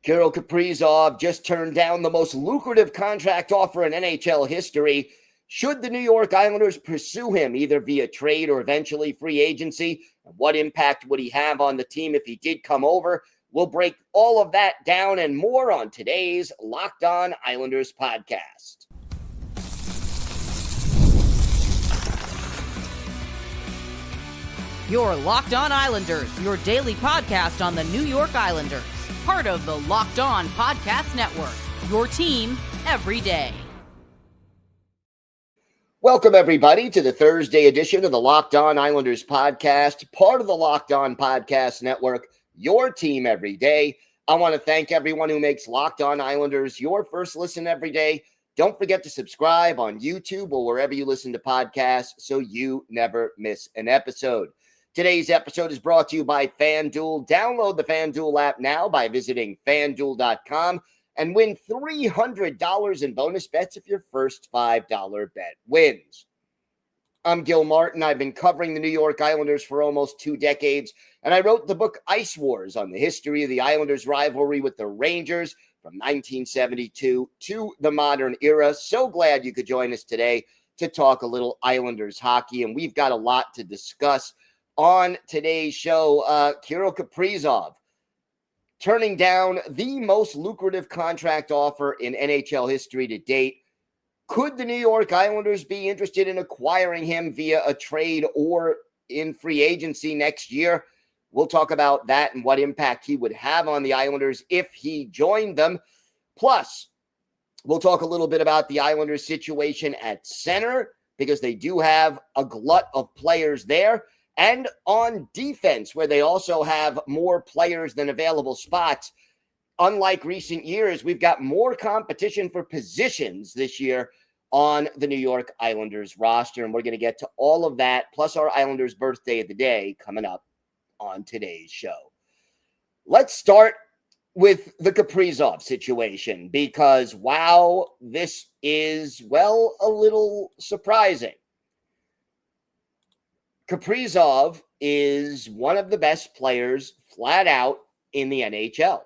Kirill Kaprizov just turned down the most lucrative contract offer in NHL history. Should the New York Islanders pursue him either via trade or eventually free agency? What impact would he have on the team if he did come over? We'll break all of that down and more on today's Locked On Islanders podcast. Your Locked On Islanders, your daily podcast on the New York Islanders. Part of the Locked On Podcast Network, your team every day. Welcome, everybody, to the Thursday edition of the Locked On Islanders podcast, part of the Locked On Podcast Network, your team every day. I want to thank everyone who makes Locked On Islanders your first listen every day. Don't forget to subscribe on YouTube or wherever you listen to podcasts so you never miss an episode. Today's episode is brought to you by FanDuel. Download the FanDuel app now by visiting FanDuel.com and win $300 in bonus bets if your first $5 bet wins. I'm Gil Martin. I've been covering the New York Islanders for almost 2 decades, and I wrote the book Ice Wars on the history of the Islanders' rivalry with the Rangers from 1972 to the modern era. So glad you could join us today to talk a little Islanders hockey, and we've got a lot to discuss. On today's show, Kirill Kaprizov turning down the most lucrative contract offer in NHL history to date. Could the New York Islanders be interested in acquiring him via a trade or in free agency next year? We'll talk about that and what impact he would have on the Islanders if he joined them. Plus, we'll talk a little bit about the Islanders' situation at center because they do have a glut of players there. And on defense, where they also have more players than available spots. Unlike recent years, we've got more competition for positions this year on the New York Islanders roster. And we're going to get to all of that, plus our Islanders birthday of the day coming up on today's show. Let's start with the Kaprizov situation because, wow, this is, well, a little surprising. Kaprizov is one of the best players flat out in the NHL.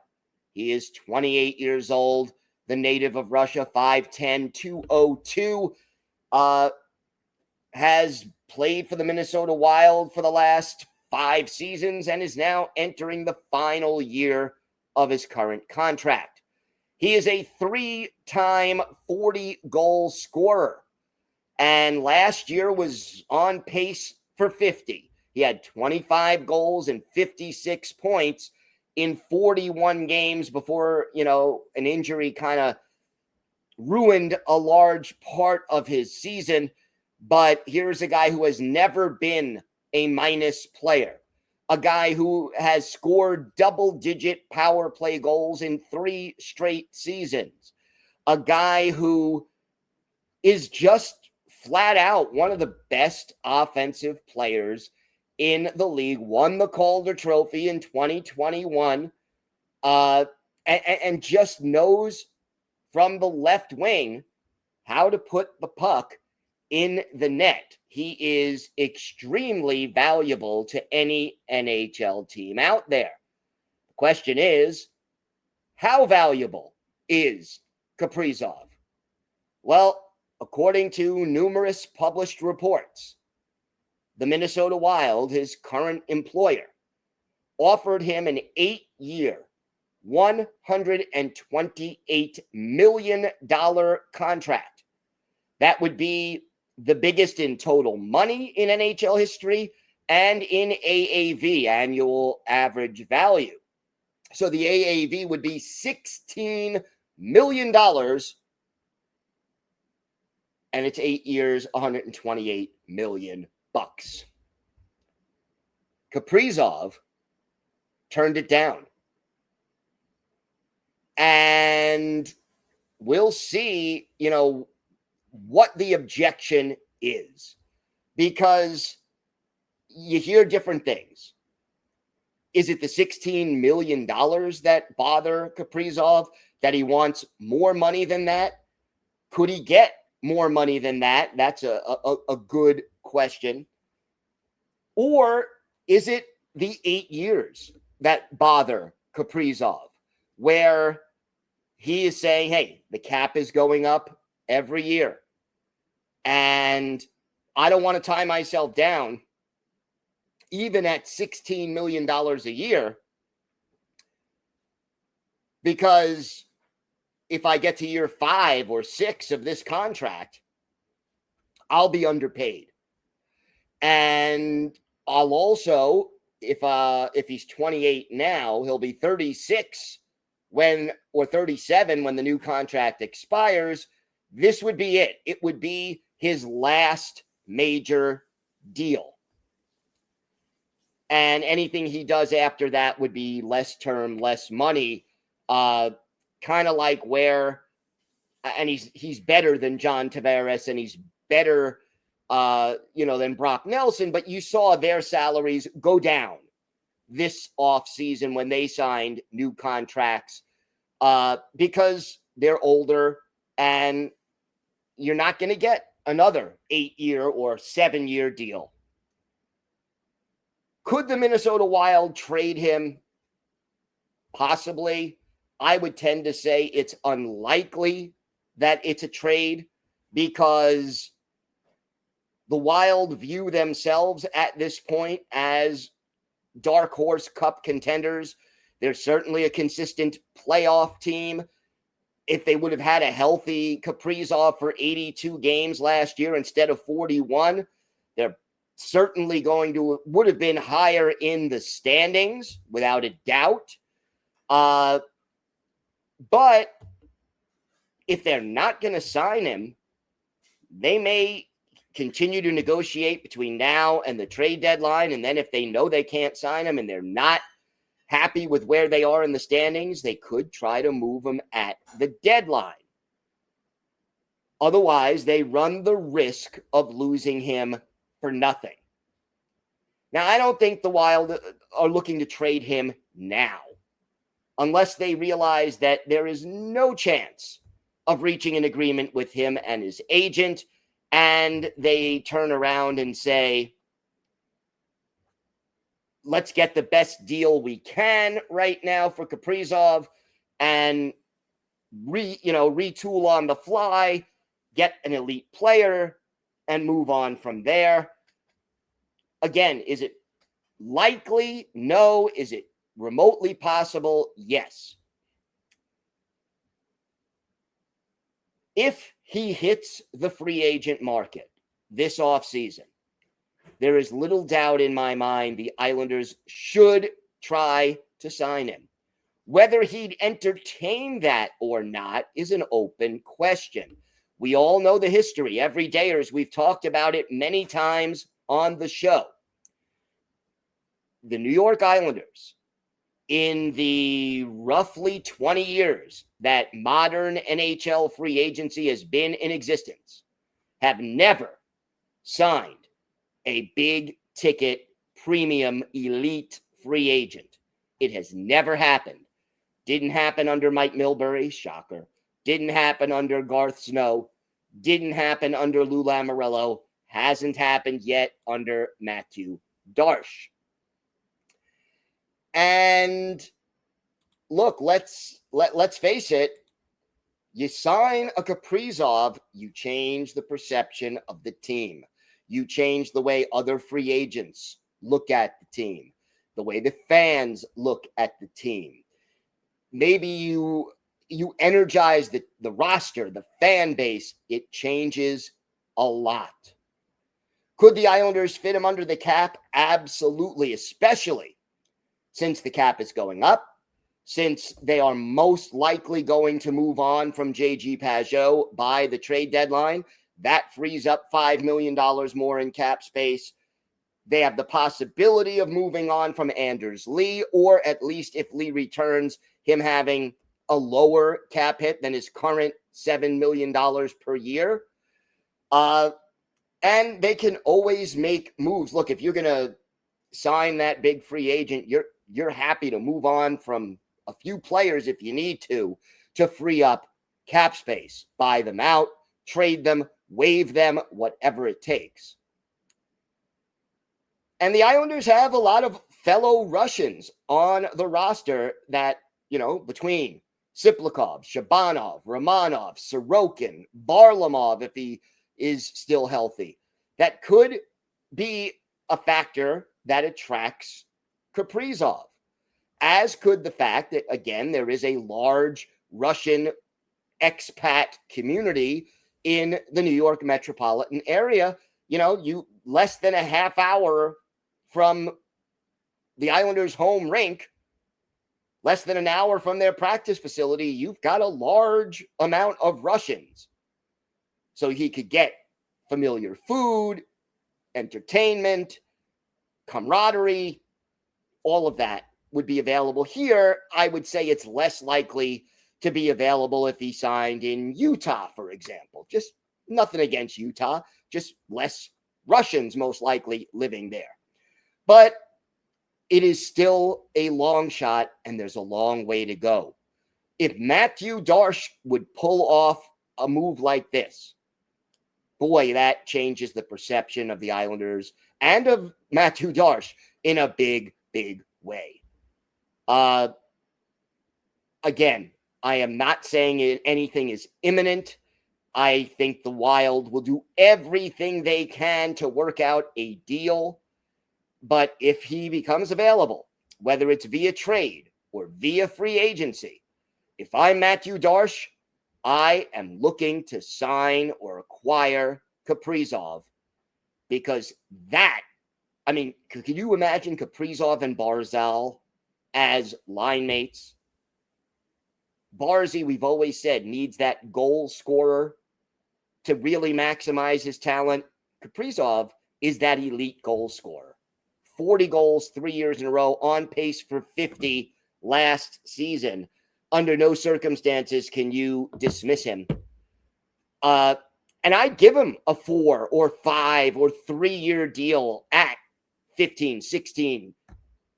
He is 28 years old, the native of Russia, 5'10", 202, has played for the Minnesota Wild for the last 5 seasons and is now entering the final year of his current contract. He is a 3-time 40-goal scorer, and last year was on pace for 50. He had 25 goals and 56 points in 41 games before, an injury kind of ruined a large part of his season. But here's a guy who has never been a minus player, a guy who has scored double-digit power play goals in 3 straight seasons, a guy who is just flat out one of the best offensive players in the league, won the Calder Trophy in 2021, and just knows from the left wing how to put the puck in the net. He is extremely valuable to any NHL team out there. The question is, how valuable is Kaprizov? Well, according to numerous published reports, the Minnesota Wild, his current employer, offered him an 8-year, $128 million contract. That would be the biggest in total money in NHL history and in AAV, annual average value. So the AAV would be $16 million. And it's 8 years, $128 million. Kaprizov turned it down. And we'll see, what the objection is. Because you hear different things. Is it the $16 million that bother Kaprizov? That he wants more money than that? Could he get more money than that? That's a good question. Or is it the 8 years that bother Kaprizov? where he is saying, hey, the cap is going up every year, and I don't want to tie myself down even at $16 million a year, because if I get to year 5 or 6 of this contract, I'll be underpaid. And I'll also, if he's 28 now, he'll be 36 or 37 when the new contract expires. This would be it. It would be his last major deal. And anything he does after that would be less term, less money. Kind of like where, and he's better than John Tavares, and he's better, than Brock Nelson. But you saw their salaries go down this offseason when they signed new contracts because they're older, and you're not going to get another 8-year or 7-year deal. Could the Minnesota Wild trade him? Possibly. I would tend to say it's unlikely that it's a trade, because the Wild view themselves at this point as dark horse cup contenders. They're certainly a consistent playoff team. If they would have had a healthy Kaprizov for 82 games last year instead of 41, they're certainly would have been higher in the standings without a doubt. But if they're not going to sign him, they may continue to negotiate between now and the trade deadline. And then if they know they can't sign him and they're not happy with where they are in the standings, they could try to move him at the deadline. Otherwise, they run the risk of losing him for nothing. Now, I don't think the Wild are looking to trade him now, unless they realize that there is no chance of reaching an agreement with him and his agent, and they turn around and say, let's get the best deal we can right now for Kaprizov and retool on the fly, get an elite player, and move on from there. Again, is it likely? No. Is it remotely possible? Yes. If he hits the free agent market this offseason, there is little doubt in my mind the Islanders should try to sign him. Whether he'd entertain that or not is an open question. We all know the history. Everydayers, we've talked about it many times on the show. The New York Islanders, in the roughly 20 years that modern NHL free agency has been in existence, have never signed a big ticket premium elite free agent. It has never happened. Didn't happen under Mike Milbury, shocker. Didn't happen under Garth Snow. Didn't happen under Lou Lamoriello. Hasn't happened yet under Matthew Darche. And look, let's face it. You sign a Kaprizov, you change the perception of the team. You change the way other free agents look at the team, the way the fans look at the team. Maybe you energize the roster, the fan base. It changes a lot. Could the Islanders fit him under the cap? Absolutely, especially since the cap is going up, since they are most likely going to move on from J.G. Pageau by the trade deadline. That frees up $5 million more in cap space. They have the possibility of moving on from Anders Lee, or at least if Lee returns, him having a lower cap hit than his current $7 million per year. And they can always make moves. Look, if you're going to sign that big free agent, you're happy to move on from a few players if you need to free up cap space. Buy them out, trade them, waive them, whatever it takes. And the Islanders have a lot of fellow Russians on the roster that, between Siplikov, Shabanov, Romanov, Sorokin, Varlamov, if he is still healthy, that could be a factor that attracts Kaprizov, as could the fact that, again, there is a large Russian expat community in the New York metropolitan area. You less than a half hour from the Islanders' home rink, less than an hour from their practice facility, you've got a large amount of Russians. So he could get familiar food, entertainment, camaraderie, all of that would be available here. I would say it's less likely to be available if he signed in Utah, for example. Just nothing against Utah, just less Russians most likely living there. But it is still a long shot, and there's a long way to go. If Mathew Barzal would pull off a move like this, boy, that changes the perception of the Islanders and of Mathew Barzal in a big, big way. Again, I am not saying anything is imminent. I think the Wild will do everything they can to work out a deal. But if he becomes available, whether it's via trade or via free agency, if I'm Mathew Barzal, I am looking to sign or acquire Kaprizov, because could you imagine Kaprizov and Barzal as line mates? Barzy, we've always said, needs that goal scorer to really maximize his talent. Kaprizov is that elite goal scorer. 40 goals 3 years in a row, on pace for 50 last season. Under no circumstances can you dismiss him. And I'd give him a 4 or 5 or 3-year deal at 15, 16,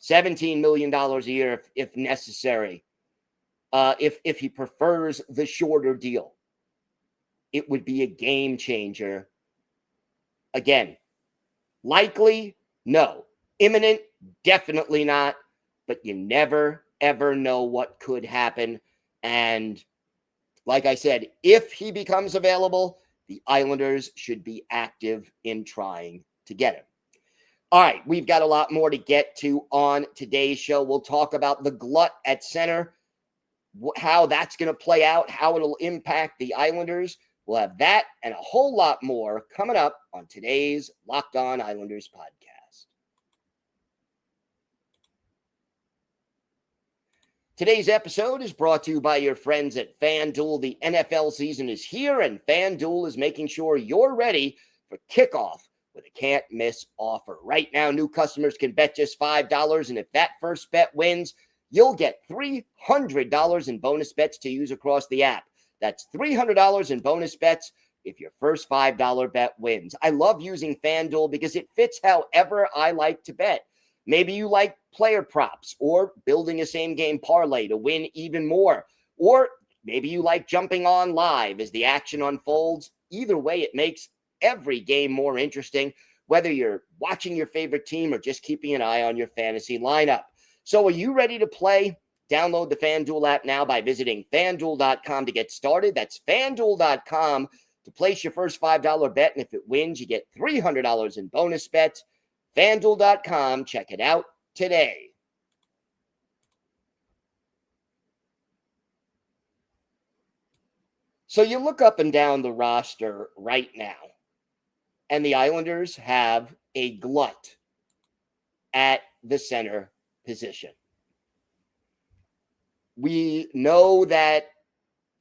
$17 million a year if necessary. If he prefers the shorter deal, it would be a game changer. Again, likely, no. Imminent, definitely not. But you never, ever know what could happen. And like I said, if he becomes available, the Islanders should be active in trying to get him. All right, we've got a lot more to get to on today's show. We'll talk about the glut at center, how that's going to play out, how it'll impact the Islanders. We'll have that and a whole lot more coming up on today's Locked On Islanders podcast. Today's episode is brought to you by your friends at FanDuel. The NFL season is here, and FanDuel is making sure you're ready for kickoff with a can't-miss offer. Right now, new customers can bet just $5, and if that first bet wins, you'll get $300 in bonus bets to use across the app. That's $300 in bonus bets if your first $5 bet wins. I love using FanDuel because it fits however I like to bet. Maybe you like player props or building a same-game parlay to win even more. Or maybe you like jumping on live as the action unfolds. Either way, it makes every game more interesting, whether you're watching your favorite team or just keeping an eye on your fantasy lineup. So are you ready to play? Download the FanDuel app now by visiting FanDuel.com to get started. That's FanDuel.com to place your first $5 bet, and if it wins, you get $300 in bonus bets. FanDuel.com. Check it out today. So you look up and down the roster right now, and the Islanders have a glut at the center position. We know that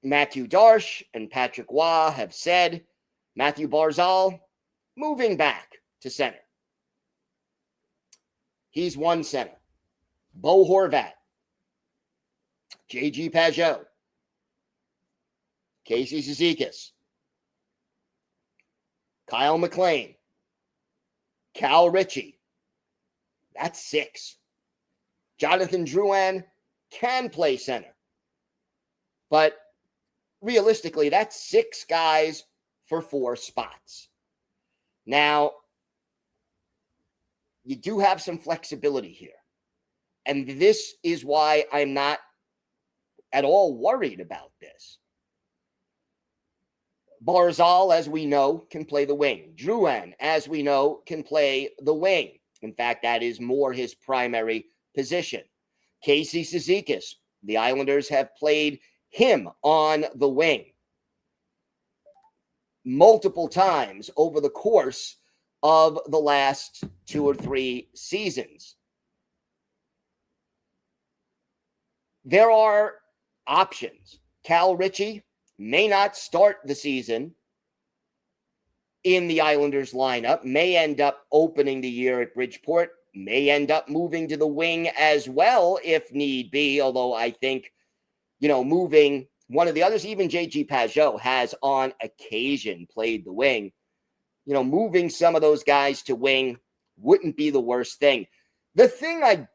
Mathew Barzal and Patrick Roy have said Mathew Barzal moving back to center. He's one center. Bo Horvat, J.G. Pageau, Casey Cizikas, Kyle McLean, Cal Ritchie. That's 6. Jonathan Drouin can play center. But realistically, that's 6 guys for 4 spots. Now, you do have some flexibility here. And this is why I'm not at all worried about this. Barzal, as we know, can play the wing. Drouin, as we know, can play the wing. In fact, that is more his primary position. Casey Cizikas, the Islanders have played him on the wing multiple times over the course of the last 2 or 3 seasons. There are options. Cal Ritchie may not start the season in the Islanders lineup, may end up opening the year at Bridgeport, may end up moving to the wing as well if need be, although I think, moving one of the others, even J.G. Pageau has on occasion played the wing. Moving some of those guys to wing wouldn't be the worst thing. The thing I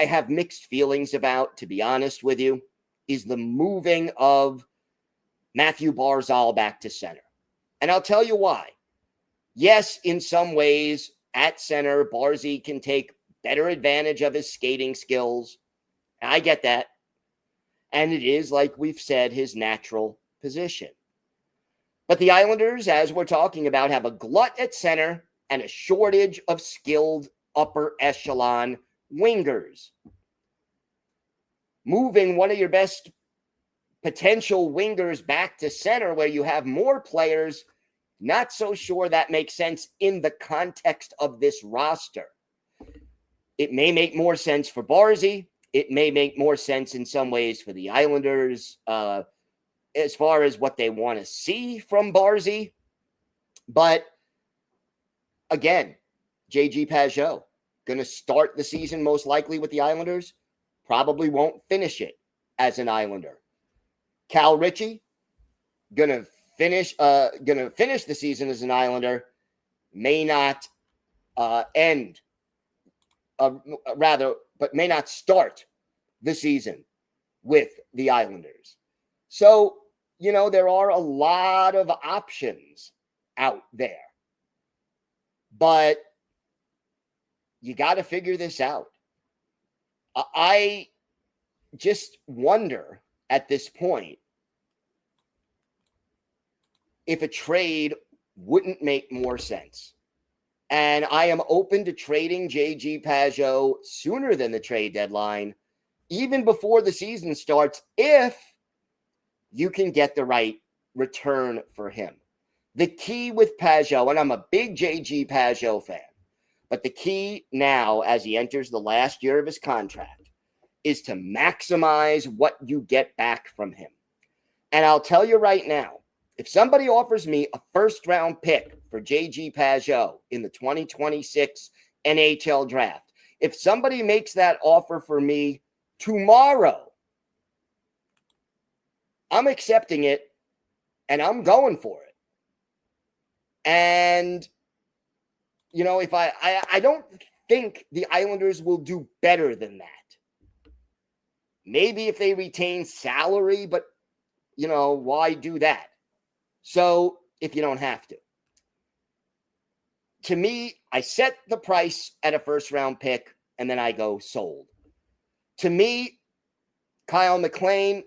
have mixed feelings about, to be honest with you, is the moving of Mathew Barzal back to center. And I'll tell you why. Yes, in some ways, at center, Barzy can take better advantage of his skating skills. I get that. And it is, like we've said, his natural position. But the Islanders, as we're talking about, have a glut at center and a shortage of skilled upper echelon wingers. Moving one of your best potential wingers back to center where you have more players, not so sure that makes sense in the context of this roster. It may make more sense for Barzy. It may make more sense in some ways for the Islanders as far as what they want to see from Barzy. But again, J.G. Pageau, going to start the season most likely with the Islanders, probably won't finish it as an Islander. Cal Ritchie, going to finish the season as an Islander, may not may not start the season with the Islanders. So, there are a lot of options out there. But you got to figure this out. I just wonder at this point if a trade wouldn't make more sense. And I am open to trading J.G. Pageau sooner than the trade deadline, even before the season starts, if you can get the right return for him. The key with Pageau, and I'm a big J.G. Pageau fan, but the key now as he enters the last year of his contract is to maximize what you get back from him. And I'll tell you right now, if somebody offers me a first-round pick for J.G. Pageau in the 2026 NHL draft, if somebody makes that offer for me tomorrow, I'm accepting it and I'm going for it. And, if I don't think the Islanders will do better than that. Maybe if they retain salary, but, why do that? So if you don't have to. To me, I set the price at a first-round pick, and then I go sold. To me, Kyle McLean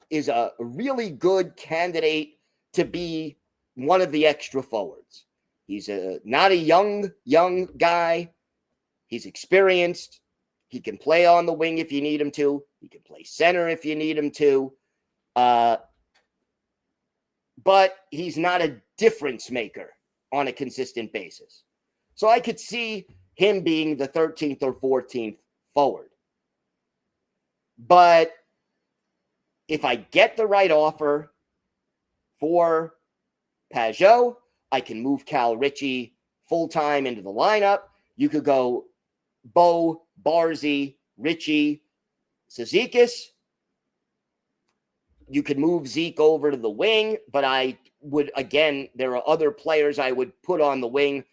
is a really good candidate to be one of the extra forwards. He's not a young guy. He's experienced. He can play on the wing if you need him to. He can play center if you need him to. But he's not a difference maker on a consistent basis. So I could see him being the 13th or 14th forward. But if I get the right offer for Pageau, I can move Cal Ritchie full-time into the lineup. You could go Bo, Barzy, Ritchie, Cizikas. You could move Zeke over to the wing, but I would, again, there are other players I would put on the wing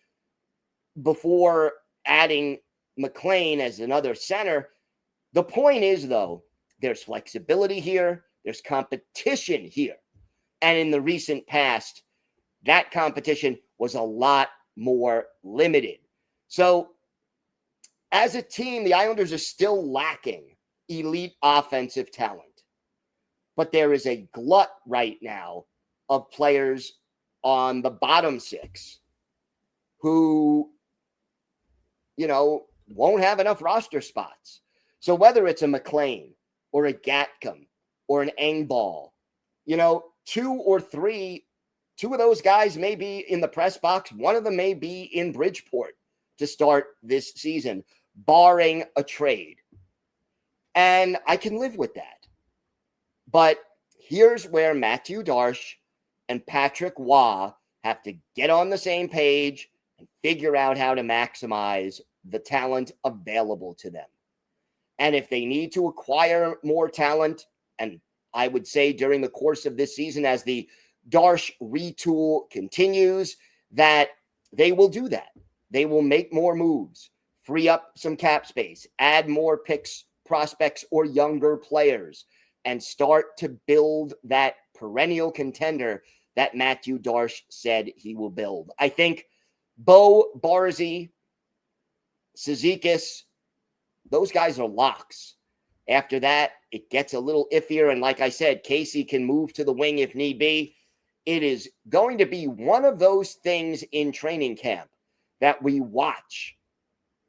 before adding McLean as another center. The point is, though, there's flexibility here. There's competition here. And in the recent past, that competition was a lot more limited. So as a team, the Islanders are still lacking elite offensive talent. but there is a glut right now of players on the bottom six who, won't have enough roster spots. So whether it's a McLean or a Gatcomb or an Engvall, two of those guys may be in the press box. One of them may be in Bridgeport to start this season, barring a trade. And I can live with that. But here's where Matthew Darche and Patrick Waugh have to get on the same page and figure out how to maximize the talent available to them. And if they need to acquire more talent, and I would say during the course of this season, as the Darche retool continues, that they will do that. They will make more moves, free up some cap space, add more picks, prospects, or younger players, and start to build that perennial contender that Matthew Darche said he will build. I think Bo, Barzy, Cizikas, those guys are locks. After that, it gets a little iffier. And like I said, Casey can move to the wing if need be. It is going to be one of those things in training camp that we watch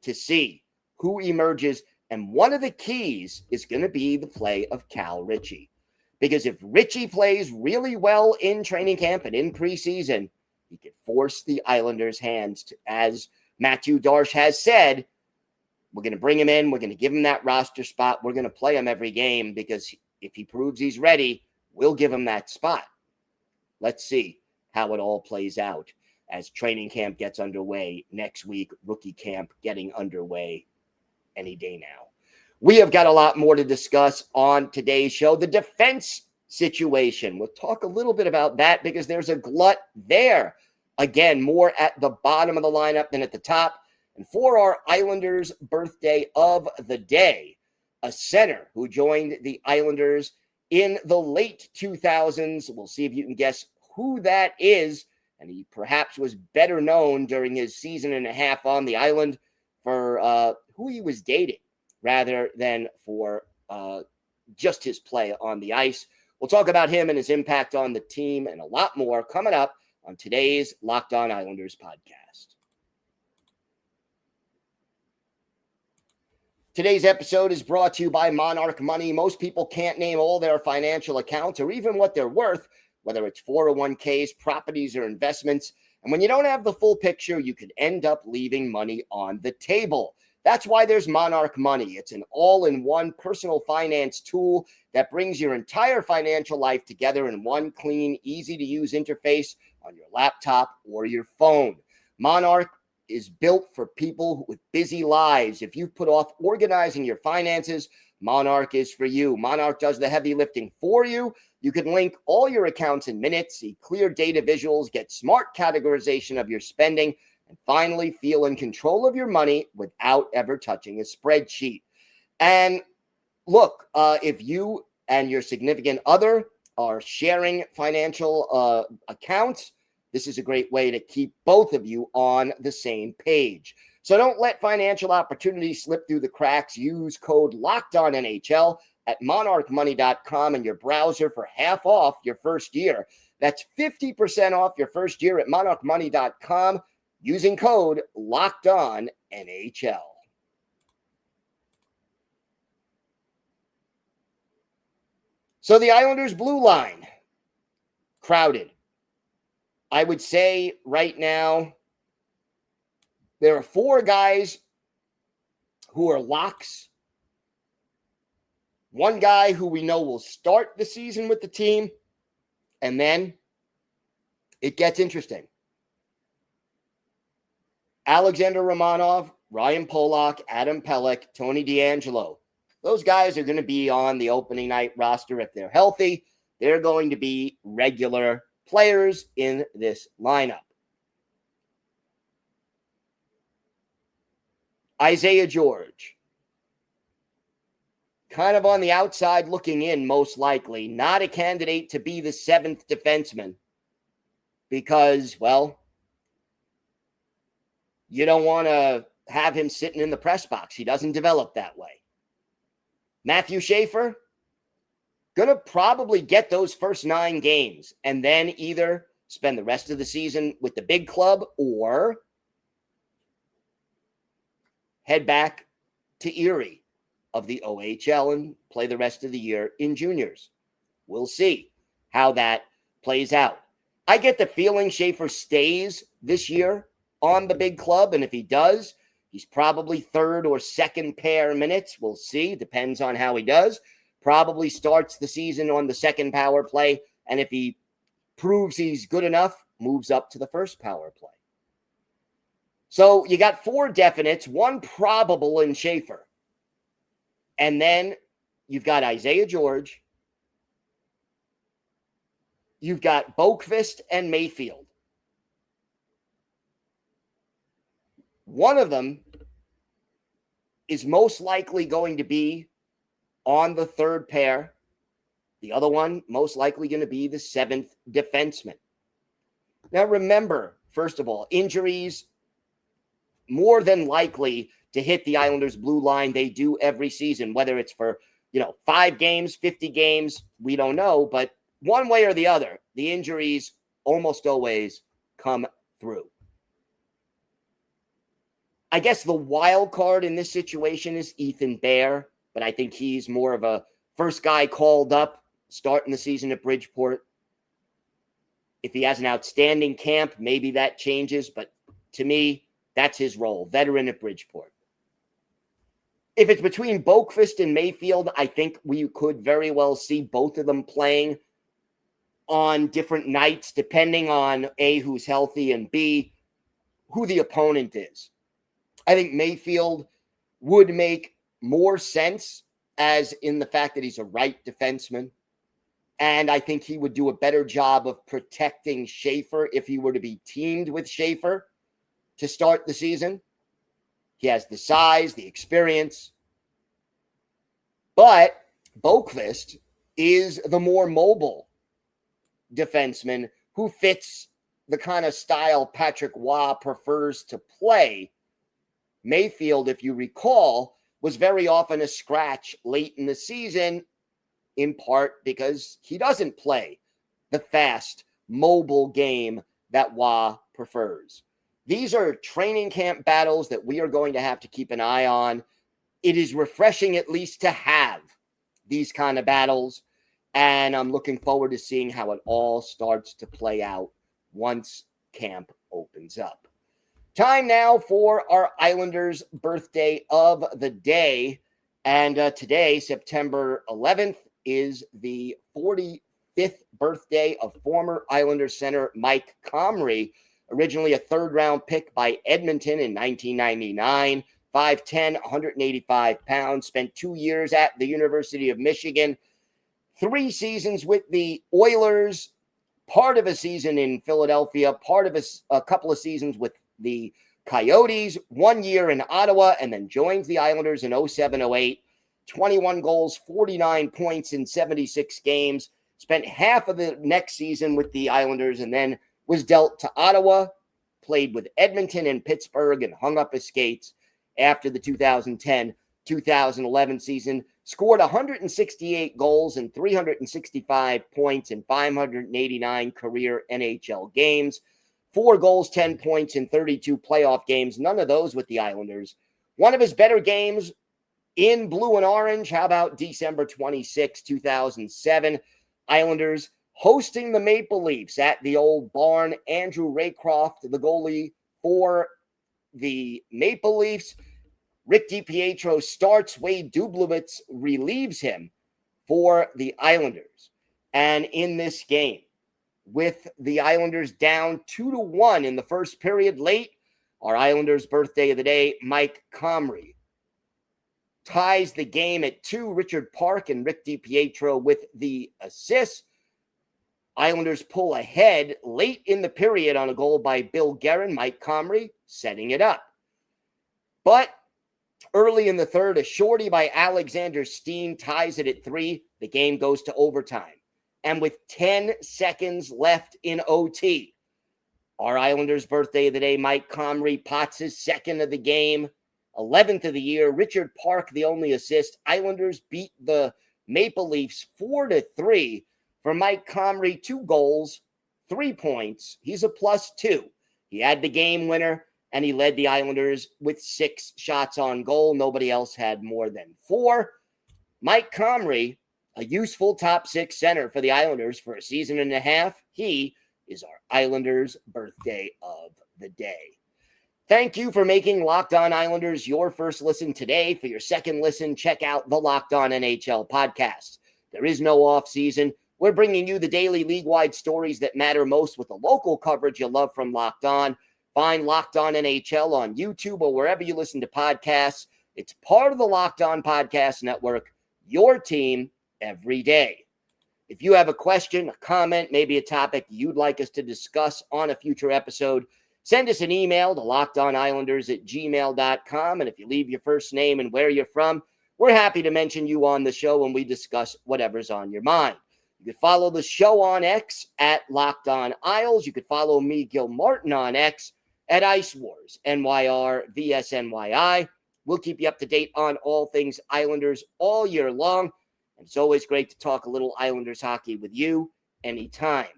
to see who emerges. And one of the keys is going to be the play of Cal Ritchie. Because if Ritchie plays really well in training camp and in preseason, he could force the Islanders' hands to, as Matthew Darche has said, we're going to bring him in. We're going to give him that roster spot. We're going to play him every game because if he proves he's ready, we'll give him that spot. Let's see how it all plays out as training camp gets underway next week. Rookie camp getting underway any day now. We have got a lot more to discuss on today's show. The defense situation. We'll talk a little bit about that because there's a glut there. Again, more at the bottom of the lineup than at the top. And for our Islanders birthday of the day, a center who joined the Islanders in the late 2000s. We'll see if you can guess who that is. And he perhaps was better known during his season and a half on the island for who he was dating rather than for just his play on the ice. We'll talk about him and his impact on the team and a lot more coming up on today's Locked On Islanders podcast. Today's episode is brought to you by Monarch Money. Most people can't name all their financial accounts or even what they're worth, whether it's 401ks, properties, or investments. And when you don't have the full picture, you could end up leaving money on the table. That's why there's Monarch Money. It's an all-in-one personal finance tool that brings your entire financial life together in one clean, easy-to-use interface on your laptop or your phone. Monarch is built for people with busy lives. If you've put off organizing your finances, Monarch is for you. Monarch does the heavy lifting for you. You can link all your accounts in minutes, see clear data visuals, get smart categorization of your spending, and finally feel in control of your money without ever touching a spreadsheet. And look, if you and your significant other are sharing financial accounts, this is a great way to keep both of you on the same page. So don't let financial opportunities slip through the cracks. Use code LOCKEDONNHL at monarchmoney.com in your browser for half off your first year. That's 50% off your first year at monarchmoney.com using code LOCKEDONNHL. So the Islanders' blue line, crowded. I would say right now, there are four guys who are locks. One guy who we know will start the season with the team. And then it gets interesting. Alexander Romanov, Ryan Polak, Adam Pelech, Tony DeAngelo. Those guys are going to be on the opening night roster if they're healthy. They're going to be regular players in this lineup. Isaiah George, kind of on the outside looking in, most likely. Not a candidate to be the seventh defenseman because, well, you don't want to have him sitting in the press box. He doesn't develop that way. Matthew Schaefer, going to probably get those first 9 games and then either spend the rest of the season with the big club or head back to Erie of the OHL and play the rest of the year in juniors. We'll see how that plays out. I get the feeling Schaefer stays this year on the big club, and if he does, he's probably third or second pair minutes. We'll see. Depends on how he does. Probably starts the season on the second power play, and if he proves he's good enough, moves up to the first power play. So you got 4 definites, 1 probable in Schaefer. And then you've got Isaiah George. You've got Boqvist and Mayfield. One of them is most likely going to be on the third pair. The other one most likely going to be the 7th defenseman. Now remember, first of all, injuries more than likely to hit the Islanders' blue line. They do every season, whether it's for, 5 games, 50 games, we don't know. But one way or the other, the injuries almost always come through. I guess the wild card in this situation is Ethan Bear, but I think he's more of a first guy called up starting the season at Bridgeport. If he has an outstanding camp, maybe that changes, but to me, that's his role, veteran at Bridgeport. If it's between Boqvist and Mayfield, I think we could very well see both of them playing on different nights, depending on A, who's healthy, and B, who the opponent is. I think Mayfield would make more sense as in the fact that he's a right defenseman. And I think he would do a better job of protecting Schaefer if he were to be teamed with Schaefer to start the season. He has the size, the experience. But Boqvist is the more mobile defenseman who fits the kind of style Patrick Waugh prefers to play. Mayfield, if you recall, was very often a scratch late in the season, in part because he doesn't play the fast, mobile game that Waugh prefers. These are training camp battles that we are going to have to keep an eye on. It is refreshing at least to have these kind of battles, and I'm looking forward to seeing how it all starts to play out once camp opens up. Time now for our Islanders birthday of the day. And today, September 11th, is the 45th birthday of former Islanders center Mike Comrie, originally a third-round pick by Edmonton in 1999, 5'10", 185 pounds, spent 2 years at the University of Michigan, 3 seasons with the Oilers, part of a season in Philadelphia, part of a couple of seasons with the Coyotes, 1 year in Ottawa, and then joins the Islanders in 07-08. 21 goals, 49 points in 76 games. Spent half of the next season with the Islanders and then was dealt to Ottawa, played with Edmonton and Pittsburgh, and hung up his skates after the 2010-2011 season. Scored 168 goals and 365 points in 589 career NHL games. 4 goals, 10 points in 32 playoff games. None of those with the Islanders. One of his better games in blue and orange. How about December 26, 2007? Islanders hosting the Maple Leafs at the old barn. Andrew Raycroft, the goalie for the Maple Leafs. Rick DiPietro starts. Wade Dublowitz relieves him for the Islanders. And in this game, with the Islanders down 2-1 in the first period late, our Islanders birthday of the day, Mike Comrie, ties the game at 2. Richard Park and Rick DiPietro with the assist. Islanders pull ahead late in the period on a goal by Bill Guerin. Mike Comrie setting it up. But early in the third, a shorty by Alexander Steen ties it at 3. The game goes to overtime. And with 10 seconds left in OT, our Islanders birthday of the day, Mike Comrie, pots his second of the game, 11th of the year. Richard Park, the only assist. Islanders beat the Maple Leafs 4-3. For Mike Comrie, 2 goals, 3 points. He's a +2. He had the game winner, and he led the Islanders with 6 shots on goal. Nobody else had more than 4. Mike Comrie, a useful top 6 center for the Islanders for a season and a half. He is our Islanders' birthday of the day. Thank you for making Locked On Islanders your first listen today. For your second listen, check out the Locked On NHL podcast. There is no off season. We're bringing you the daily league-wide stories that matter most with the local coverage you love from Locked On. Find Locked On NHL on YouTube or wherever you listen to podcasts. It's part of the Locked On Podcast Network, your team every day. If you have a question, a comment, maybe a topic you'd like us to discuss on a future episode, send us an email to lockedonislanders@gmail.com. And if you leave your first name and where you're from, we're happy to mention you on the show when we discuss whatever's on your mind. You can follow the show on X at Locked On Isles. You could follow me, Gil Martin, on X at Ice Wars, NYR, VSNYI. We'll keep you up to date on all things Islanders all year long. And it's always great to talk a little Islanders hockey with you anytime.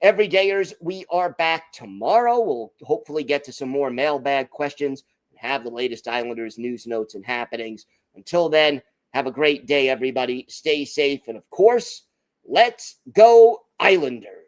Everydayers, we are back tomorrow. We'll hopefully get to some more mailbag questions and have the latest Islanders news, notes, and happenings. Until then, have a great day, everybody. Stay safe. And of course, let's go Islanders.